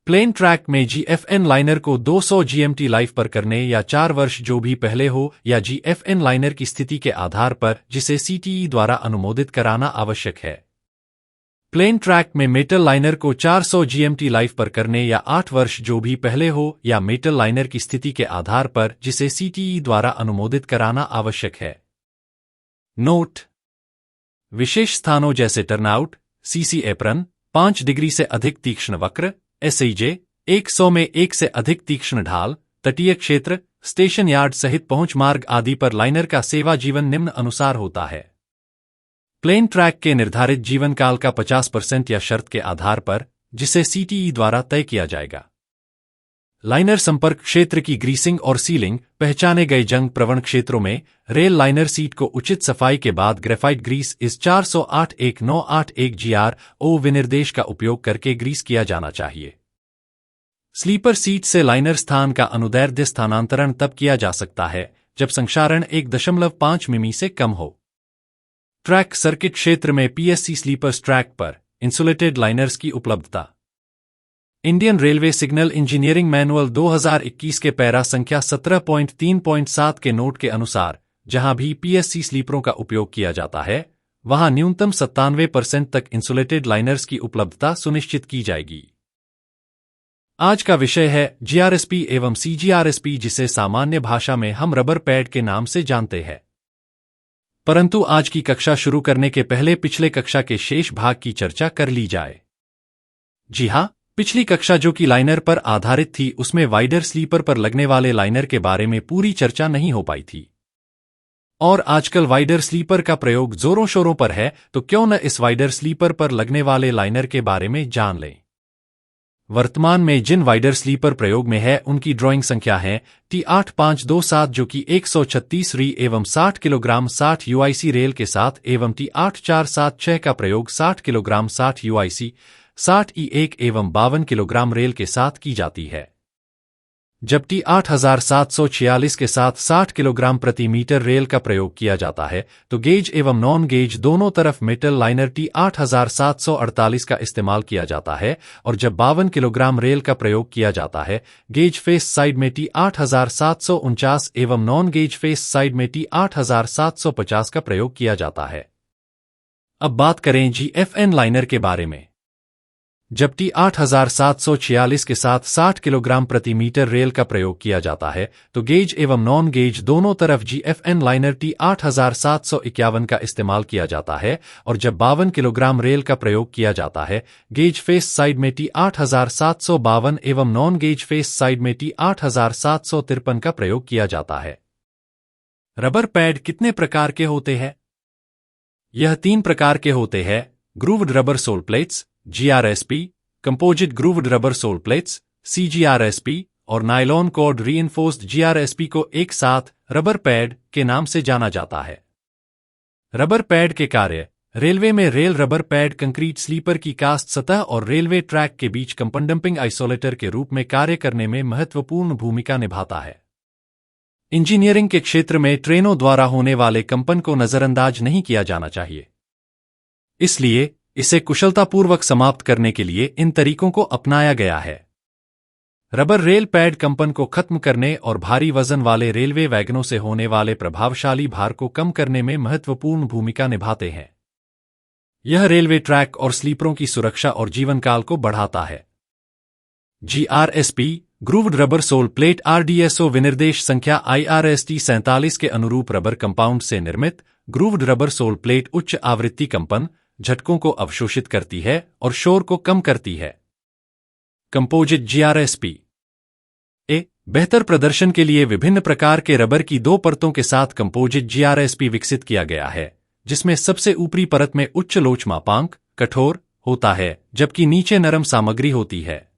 प्लेन ट्रैक में GFN लाइनर को 200 GMT लाइफ पर करने या 4 वर्ष जो भी पहले हो या GFN लाइनर की स्थिति के आधार पर जिसे CTE द्वारा अनुमोदित कराना आवश्यक है। प्लेन ट्रैक में मेटल लाइनर को 400 GMT लाइफ पर करने या 8 वर्ष जो भी पहले हो या मेटल लाइनर की स्थिति के आधार पर जिसे CTE द्वारा अनुमोदित कराना आवश्यक है। नोट: विशेष स्थानों जैसे टर्नआउट, CC एप्रन, 5 डिग्री से अधिक तीक्ष्ण वक्र, SIJ, 100 में 1 से अधिक तीक्ष्ण ढाल, तटीय क्षेत्र, स्टेशन यार्ड सहित पहुंच मार्ग आदि पर लाइनर का सेवा जीवन निम्न अनुसार होता है। प्लेन ट्रैक के निर्धारित जीवन काल का 50% या शर्त के आधार पर जिसे CTE द्वारा तय किया जाएगा। लाइनर संपर्क क्षेत्र की ग्रीसिंग और सीलिंग, पहचाने गए जंग प्रवण क्षेत्रों में रेल लाइनर सीट को उचित सफाई के बाद ग्रेफाइट ग्रीस इस 408-1981 GRO विनिर्देश का उपयोग करके ग्रीस किया जाना चाहिए। स्लीपर सीट से लाइनर स्थान का अनुदैर्ध्य स्थानांतरण तब किया जा सकता है जब संक्षारण 1.5 मिमी से कम हो। ट्रैक सर्किट क्षेत्र में PSC स्लीपर ट्रैक पर इंसुलेटेड लाइनर्स की उपलब्धता। Indian railway signal engineering manual 2021 के पैरा संख्या 17.3.7 के नोट के अनुसार जहां भी PSC स्लीपरों का उपयोग किया जाता है वहां न्यूनतम 97% तक इंसुलेटेड लाइनर्स की उपलब्धता सुनिश्चित की जाएगी। आज का विषय है GRSP एवं CGRSP, जिसे सामान्य भाषा में हम रबर पैड के नाम से जानते हैं। परंतु आज की कक्षा शुरू करने के पहले पिछले कक्षा के शेष भाग की चर्चा कर ली जाए। जी हां, पिछली कक्षा जो कि लाइनर पर आधारित थी उसमें वाइडर स्लीपर पर लगने वाले लाइनर के बारे में पूरी चर्चा नहीं हो पाई थी। और आजकल वाइडर स्लीपर का प्रयोग जोरों शोरों पर है, तो क्यों न इस वाइडर स्लीपर पर लगने वाले लाइनर के बारे में जान लें। वर्तमान में जिन वाइडर स्लीपर प्रयोग में है उनकी ड्राइंग संख्या है T8527 जो कि 136 री एवं 60 किलोग्राम 60 UIC रेल के साथ एवं T8476 का प्रयोग 60 किलोग्राम 60 UIC 60 E1 एवं 52 किलोग्राम रेल के साथ की जाती है, जब T8746 के साथ 60 किलोग्राम प्रति मीटर रेल का प्रयोग किया जाता है तो गेज एवं नॉन गेज दोनों तरफ मेटल लाइनर T8748 का इस्तेमाल किया जाता है, और जब 52 किलोग्राम रेल का प्रयोग किया जाता है गेज फेस साइड में T8749 एवं नॉन गेज फेस साइड में T8750 का प्रयोग किया जाता है। अब बात करें GFN लाइनर के बारे में। जब T8746 के साथ 60 किलोग्राम प्रति मीटर रेल का प्रयोग किया जाता है तो गेज एवं नॉन गेज दोनों तरफ GFN लाइनर T8751 का इस्तेमाल किया जाता है, और जब 52 किलोग्राम रेल का प्रयोग किया जाता है गेज फेस साइड में T8752 एवं नॉन गेज फेस साइड में T8753 का प्रयोग किया जाता है। रबर पैड कितने प्रकार के होते हैं? यह 3 प्रकार के होते हैं: grooved rubber sole plates GRSP, composite grooved rubber sole plates CGRSP और नायलॉन कॉर्ड रीइंफोर्स्ड GRSP को एक साथ रबर पैड के नाम से जाना जाता है। रबर पैड के कार्य: रेलवे में rail rubber pad concrete sleeper की कास्ट सतह और रेलवे ट्रैक के बीच कंपनडंपिंग आइसोलेटर के रूप में कार्य करने में महत्वपूर्ण भूमिका निभाता है। इंजीनियरिंग के क्षेत्र में ट्रेनों द्वारा होने वाले कंपन को नजरअंदाज नहीं किया जाना चाहिए, इसलिए इसे कुशलतापूर्वक समाप्त करने के लिए इन तरीकों को अपनाया गया है। रबर रेल पैड कंपन को खत्म करने और भारी वजन वाले रेलवे वैगनों से होने वाले प्रभावशाली भार को कम करने में महत्वपूर्ण भूमिका निभाते हैं। यह रेलवे ट्रैक और स्लीपरों की सुरक्षा और जीवनकाल को बढ़ाता है। GRSP grooved rubber soul plate RDSO विनिर्देश संख्या IRST 47 के अनुरूप रबर कंपाउंड से निर्मित ग्रूव्ड रबर सोल प्लेट उच्च आवृत्ति कंपन, झटकों को अवशोषित करती है और शोर को कम करती है। कंपोजिट GRSP बेहतर प्रदर्शन के लिए विभिन्न प्रकार के रबर की 2 परतों के साथ कंपोजिट GRSP विकसित किया गया है, जिसमें सबसे ऊपरी परत में उच्च लोच मापांक कठोर होता है जबकि नीचे नरम सामग्री होती है।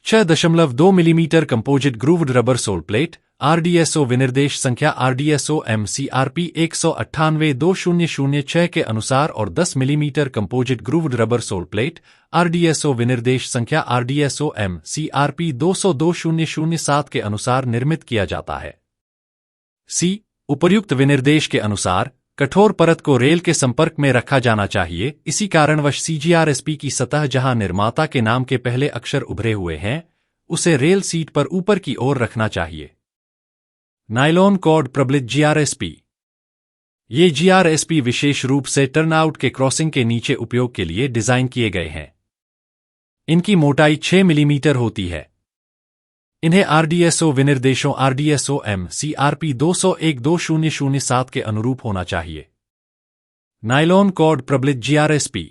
6.2 millimetre composite grooved rubber soul plate RDSO विनिर्देश संख्या RDSO MCRP 198-2006 के अनुसार और 10 millimetre composite grooved rubber soul plate RDSO विनिर्देश संख्या RDSO MCRP 200-2007 के अनुसार निर्मित किया जाता है। उपर्युक्त विनिर्देश के अनुसार कठोर परत को रेल के संपर्क में रखा जाना चाहिए। इसी कारणवश CGRSP की सतह जहां निर्माता के नाम के पहले अक्षर उभरे हुए हैं उसे रेल सीट पर ऊपर की ओर रखना चाहिए। नायलॉन कॉर्ड प्रबलित GRSP ये GRSP विशेष रूप से टर्नआउट के क्रॉसिंग के नीचे उपयोग के लिए डिजाइन किए गए हैं। इनकी मोटाई 6 मिलीमीटर होती है। इन्हें RDSO विनिर्देशों RDSO M CRP 201-2007 के अनुरूप होना चाहिए। नायलॉन कॉर्ड प्रबलित GRSP।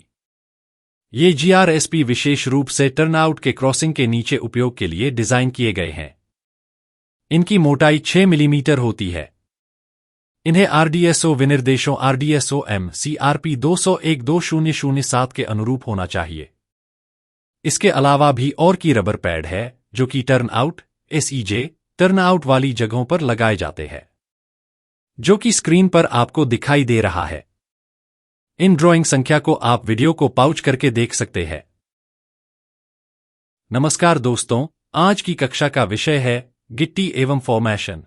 ये GRSP विशेष रूप से टर्नआउट के क्रॉसिंग के नीचे उपयोग के लिए डिजाइन किए गए हैं। इनकी मोटाई 6 मिलीमीटर होती है। इन्हें RDSO विनिर्देशों RDSO M CRP 201-2007 के अनुरूप होना चाहिए। इसके अलावा भी और की रबर पैड है जो कि टर्नआउट SEJ टर्नआउट वाली जगहों पर लगाए जाते हैं, जो कि स्क्रीन पर आपको दिखाई दे रहा है। इन ड्राइंग संख्या को आप वीडियो को पॉज करके देख सकते हैं। नमस्कार दोस्तों, आज की कक्षा का विषय है गिट्टी एवं फॉर्मेशन।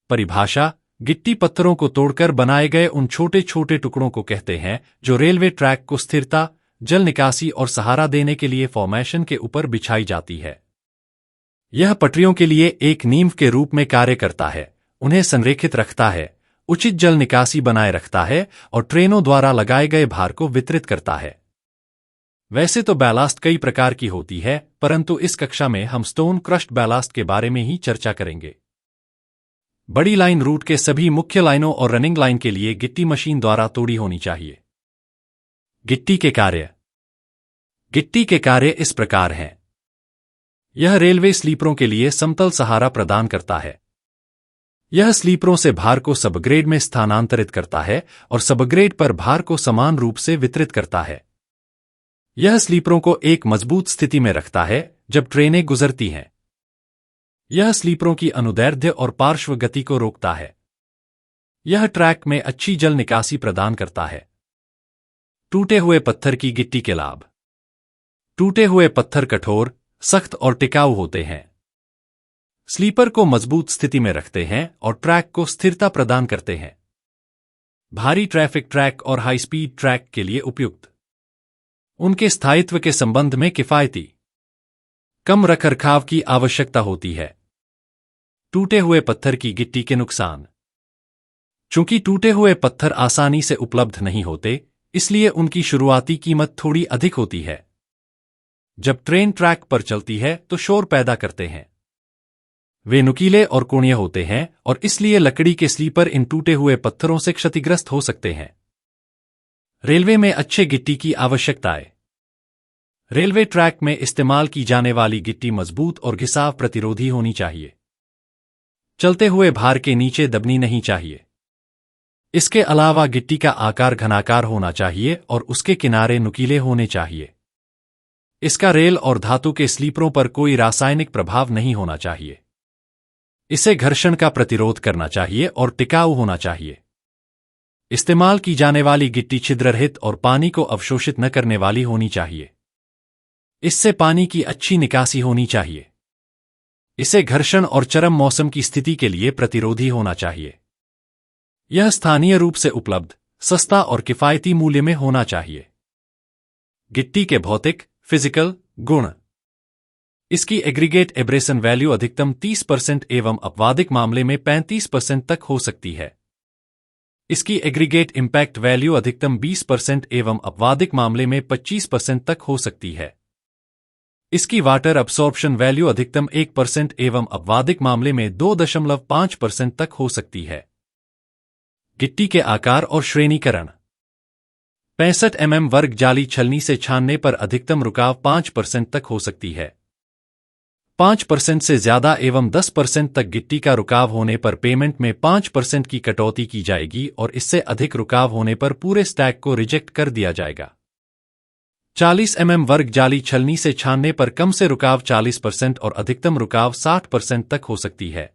परिभाषा: गिट्टी पत्थरों को तोड़कर बनाए गए उन छोटे छोटे टुकड़ों को कहते हैं जो रेलवे ट्रैक को स्थिरता, जल निकासी और सहारा देने के लिए फॉर्मेशन के ऊपर बिछाई जाती है। यह पटरियों के लिए एक नींव के रूप में कार्य करता है, उन्हें संरेखित रखता है, उचित जल निकासी बनाए रखता है और ट्रेनों द्वारा लगाए गए भार को वितरित करता है। वैसे तो बैलास्ट कई प्रकार की होती है, परंतु इस कक्षा में हम स्टोन क्रश्ड बैलास्ट के बारे में ही चर्चा करेंगे। बड़ी लाइन रूट के सभी मुख्य लाइनों और रनिंग लाइन के लिए गिट्टी मशीन द्वारा तोड़ी होनी चाहिए। गिट्टी के कार्य। गिट्टी के कार्य इस प्रकार हैं। यह रेलवे स्लीपरों के लिए समतल सहारा प्रदान करता है। यह स्लीपरों से भार को सबग्रेड में स्थानांतरित करता है और सबग्रेड पर भार को समान रूप से वितरित करता है। यह स्लीपरों को एक मजबूत स्थिति में रखता है जब ट्रेनें गुजरती हैं। यह स्लीपरों की अनुदैर्ध्य और पार्श्व गति को रोकता है। यह ट्रैक में अच्छी जल निकासी प्रदान करता है। टूटे हुए पत्थर की गिट्टी के लाभ। टूटे हुए पत्थर कठोर, सख्त और टिकाऊ होते हैं। स्लीपर को मजबूत स्थिति में रखते हैं और ट्रैक को स्थिरता प्रदान करते हैं। भारी ट्रैफिक ट्रैक और हाई स्पीड ट्रैक के लिए उपयुक्त। उनके स्थायित्व के संबंध में किफायती। कम रखरखाव की आवश्यकता होती है। टूटे हुए पत्थर की गिट्टी के नुकसान। चूंकि टूटे हुए पत्थर आसानी से उपलब्ध नहीं होते, इसलिए उनकी शुरुआती कीमत थोड़ी अधिक होती है। जब ट्रेन ट्रैक पर चलती है तो शोर पैदा करते हैं। वे नुकीले और कोणीय होते हैं और इसलिए लकड़ी के स्लीपर इन टूटे हुए पत्थरों से क्षतिग्रस्त हो सकते हैं। रेलवे में अच्छे गिट्टी की आवश्यकताएं। रेलवे ट्रैक में इस्तेमाल की जाने वाली गिट्टी मजबूत और घिसाव प्रतिरोधी होनी चाहिए। चलते हुए भार के नीचे दबनी नहीं चाहिए। इसके अलावा गिट्टी का आकार घनाकार होना चाहिए और उसके किनारे नुकीले होने चाहिए। इसका रेल और धातु के स्लीपरों पर कोई रासायनिक प्रभाव नहीं होना चाहिए। इसे घर्षण का प्रतिरोध करना चाहिए और टिकाऊ होना चाहिए। इस्तेमाल की जाने वाली गिट्टी छिद्ररहित और पानी को अवशोषित न करने वाली होनी चाहिए। इससे पानी की अच्छी निकासी होनी चाहिए। इसे घर्षण और चरम मौसम की स्थिति के लिए प्रतिरोधी होना चाहिए। यह स्थानीय रूप से उपलब्ध, सस्ता और किफायती मूल्य में होना चाहिए। गिट्टी के भौतिक, फिजिकल गुण। इसकी एग्रीगेट एब्रेशन वैल्यू अधिकतम 30% एवं अपवादिक मामले में 35% तक हो सकती है। इसकी एग्रीगेट इंपैक्ट वैल्यू अधिकतम 20% एवं अपवादिक मामले में 25% तक हो सकती है। इसकी वाटर अब्सॉर्प्शन वैल्यू अधिकतम 1% एवं अपवादिक मामले में 2.5% तक हो सकती है। गिट्टी के आकार और श्रेणीकरण। 65 mm वर्ग जाली छलनी से छानने पर अधिकतम रुकाव 5% तक हो सकती है। 5% से ज्यादा एवं 10% तक गिट्टी का रुकाव होने पर पेमेंट में 5% की कटौती की जाएगी और इससे अधिक रुकाव होने पर पूरे स्टैक को रिजेक्ट कर दिया जाएगा। 40 mm वर्ग जाली छलनी से छानने पर कम से रुकाव 40% और अधिकतम रुकाव 60% तक हो सकती है।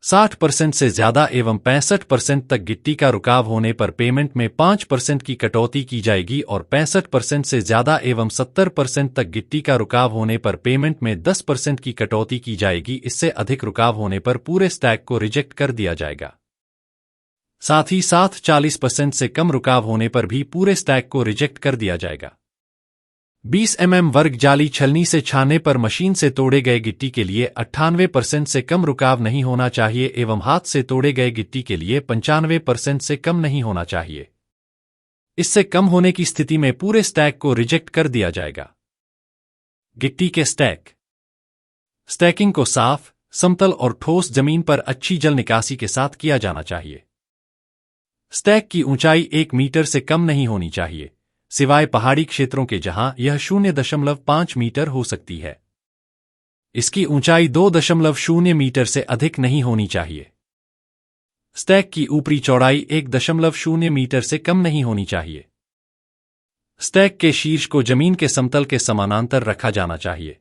60% से ज्यादा एवं 65% तक गिट्टी का रुकाव होने पर पेमेंट में 5% की कटौती की जाएगी और 65% से ज्यादा एवं 70% तक गिट्टी का रुकाव होने पर पेमेंट में 10% की कटौती की जाएगी। इससे अधिक रुकाव होने पर पूरे स्टैक को रिजेक्ट कर दिया जाएगा। साथ ही साथ 40% से कम रुकाव होने पर भी पूरे स्टैक को रिजेक्ट कर दिया जाएगा। 20 वर्ग जाली छलनी से छाने पर मशीन से तोड़े गए गिट्टी के लिए 98% से कम रुकाव नहीं होना चाहिए एवं हाथ से तोड़े गए गिट्टी के लिए 95% से कम नहीं होना चाहिए। इससे कम होने की स्थिति में पूरे स्टैक को रिजेक्ट कर दिया जाएगा। गिट्टी के स्टैक। स्टैकिंग को साफ, समतल और ठोस जमीन पर अच्छी जल निकासी के साथ किया जाना चाहिए। स्टैक की ऊंचाई 1 मीटर से कम नहीं होनी चाहिए, सिवाय पहाड़ी क्षेत्रों के जहां यह 0.5 मीटर हो सकती है। इसकी ऊंचाई 2.0 मीटर से अधिक नहीं होनी चाहिए। स्टैक की ऊपरी चौड़ाई 1.0 मीटर से कम नहीं होनी चाहिए। स्टैक के शीर्ष को जमीन के समतल के समानांतर रखा जाना चाहिए।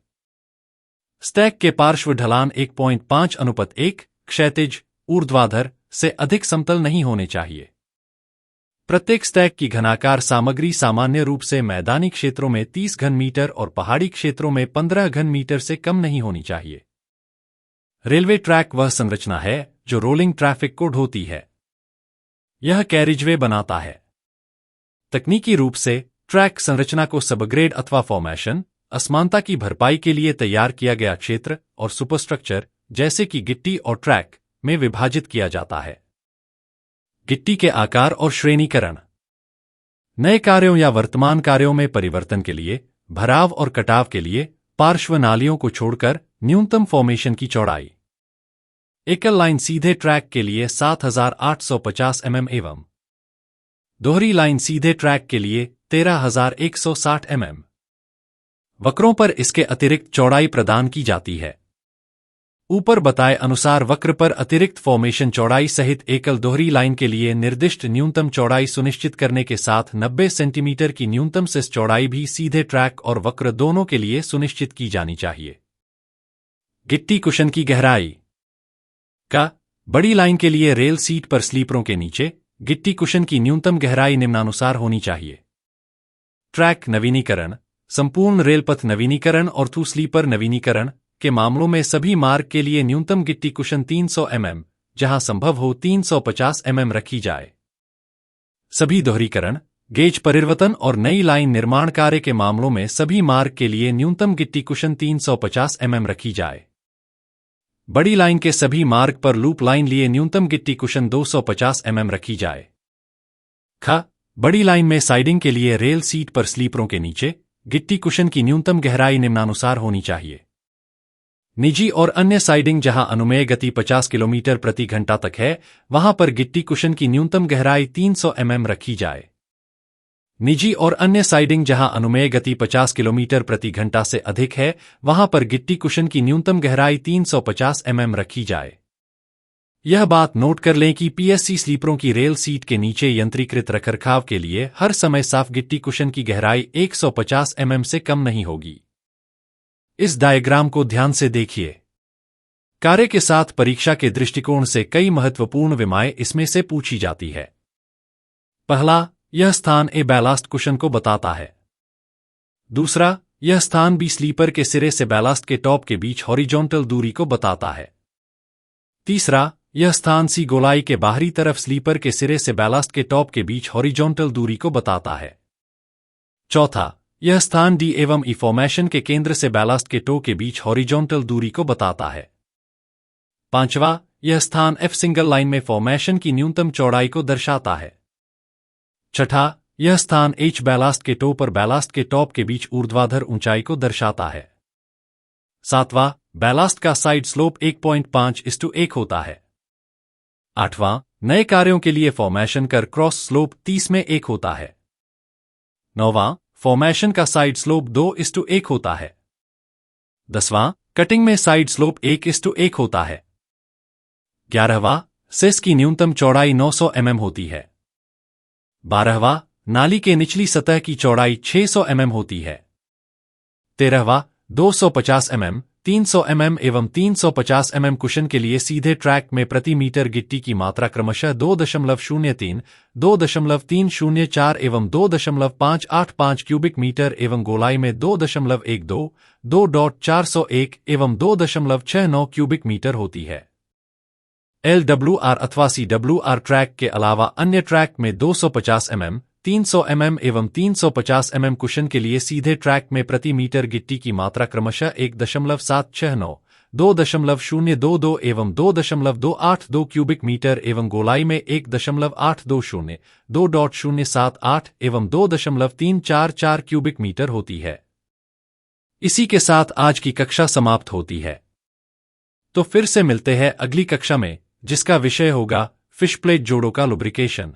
स्टैक के पार्श्व ढलान 1.5:1 क्षैतिज, ऊर्ध्वाधर से अधिक समतल नहीं होने चाहिए। प्रत्येक स्टैक की घनाकार सामग्री सामान्य रूप से मैदानी क्षेत्रों में 30 घन मीटर और पहाड़ी क्षेत्रों में 15 घन मीटर से कम नहीं होनी चाहिए। रेलवे ट्रैक वह संरचना है जो रोलिंग ट्रैफिक को ढोती है। यह कैरिजवे बनाता है। तकनीकी रूप से ट्रैक संरचना को सबग्रेड अथवा फॉर्मेशन, असमानता की भरपाई के लिए तैयार किया गया क्षेत्र और सुपरस्ट्रक्चर जैसे कि गिट्टी और ट्रैक में विभाजित किया जाता है। गिट्टी के आकार और श्रेणीकरण। नए कार्यों या वर्तमान कार्यों में परिवर्तन के लिए, भराव और कटाव के लिए पार्श्व नालियों को छोड़कर न्यूनतम फॉर्मेशन की चौड़ाई। एकल लाइन सीधे ट्रैक के लिए 7850 एवं दोहरी लाइन सीधे ट्रैक के लिए 13160 वक्रों पर इसके अतिरिक्त चौड़ाई प्रदान की जाती है। ऊपर बताए अनुसार वक्र पर अतिरिक्त फॉर्मेशन चौड़ाई सहित एकल दोहरी लाइन के लिए निर्दिष्ट न्यूनतम चौड़ाई सुनिश्चित करने के साथ 90 सेंटीमीटर की न्यूनतम सिस चौड़ाई भी सीधे ट्रैक और वक्र दोनों के लिए सुनिश्चित की जानी चाहिए। गिट्टी कुशन की गहराई। बड़ी लाइन के लिए रेल सीट पर स्लीपरों के नीचे गिट्टी कुशन की न्यूनतम गहराई निम्नानुसार होनी चाहिए। ट्रैक नवीनीकरण। संपूर्ण रेलपथ नवीनीकरण और थ्रू स्लीपर नवीनीकरण के मामलों में सभी मार्ग के लिए न्यूनतम गिट्टी कुशन 300 जहां संभव हो 350 रखी जाए। सभी दोहरीकरण, गेज परिवर्तन और नई लाइन निर्माण कार्य के मामलों में सभी मार्ग के लिए न्यूनतम गिट्टी कुशन 350 रखी जाए। बड़ी लाइन के सभी मार्ग पर लूप लाइन लिए न्यूनतम गिट्टी कुशन 250 रखी जाए। बड़ी लाइन में साइडिंग के लिए रेल सीट पर स्लीपरों के नीचे गिट्टी कुशन की न्यूनतम गहराई निम्नानुसार होनी चाहिए। निजी और अन्य साइडिंग जहां अनुमेय गति 50 किलोमीटर प्रति घंटा तक है, वहां पर गिट्टी कुशन की न्यूनतम गहराई 300 रखी जाए। निजी और अन्य साइडिंग जहां अनुमेय गति 50 किलोमीटर प्रति घंटा से अधिक है, वहां पर गिट्टी कुशन की न्यूनतम गहराई 350 रखी जाए। यह बात नोट कर लें कि पीएससी स्लीपरों की रेल सीट के नीचे यंत्रीकृत रखरखाव के लिए हर समय साफ गिट्टी कुशन की गहराई 150 से कम नहीं होगी। इस डायग्राम को ध्यान से देखिए। कार्य के साथ परीक्षा के दृष्टिकोण से कई महत्वपूर्ण विमाएं इसमें से पूछी जाती है। पहला, यह स्थान ए बैलास्ट कुशन को बताता है। दूसरा, यह स्थान बी स्लीपर के सिरे से बैलास्ट के टॉप के बीच हॉरिजॉन्टल दूरी को बताता है। तीसरा, यह स्थान सी गोलाई के बाहरी तरफ स्लीपर के सिरे से बैलास्ट के टॉप के बीच हॉरिजॉन्टल दूरी को बताता है। चौथा, यह स्थान डी एवं ई फॉर्मेशन के केंद्र से बैलास्ट के टो के बीच हॉरिजॉन्टल दूरी को बताता है। पांचवा, यह स्थान एफ सिंगल लाइन में फॉर्मेशन की न्यूनतम चौड़ाई को दर्शाता है। छठा, यह स्थान एच बैलास्ट के टो पर बैलास्ट के टॉप के बीच ऊर्ध्वाधर ऊंचाई को दर्शाता है। सातवां, बैलास्ट का साइड स्लोप 1.5:1 होता है। आठवां, नए कार्यों के लिए फॉर्मेशन कर क्रॉस स्लोप 30 में 1 होता है। नौवां, फॉर्मेशन का साइड स्लोप 2:1 होता है। 10वां, कटिंग में साइड स्लोप 1:1 होता है। 11वां, सिस की न्यूनतम चौड़ाई 900 होती है। 12वां, नाली के निचली सतह की चौड़ाई 600 होती है। 13वां, 250 300 एवं 350 कुशन के लिए सीधे ट्रैक में प्रति मीटर गिट्टी की मात्रा क्रमशः 2.03, 2.304 एवं 2.585 क्यूबिक मीटर एवं गोलाई में 2.12, 2.401 एवं 2.69 क्यूबिक मीटर होती है। LWR अथवा CWR ट्रैक के अलावा अन्य ट्रैक में 250 300 mm एवं 350 mm कुशन के लिए सीधे ट्रैक में प्रति मीटर गिट्टी की मात्रा क्रमशः 1.769, 2.022 एवं 2.282 क्यूबिक मीटर एवं गोलाई में 1.820, 2.078 एवं 2.344 क्यूबिक मीटर होती है। इसी के साथ आज की कक्षा समाप्त होती है। तो फिर से मिलते हैं अगली कक्षा में, जिसका विषय होगा फिश प्लेट जोड़ों का लुब्रिकेशन।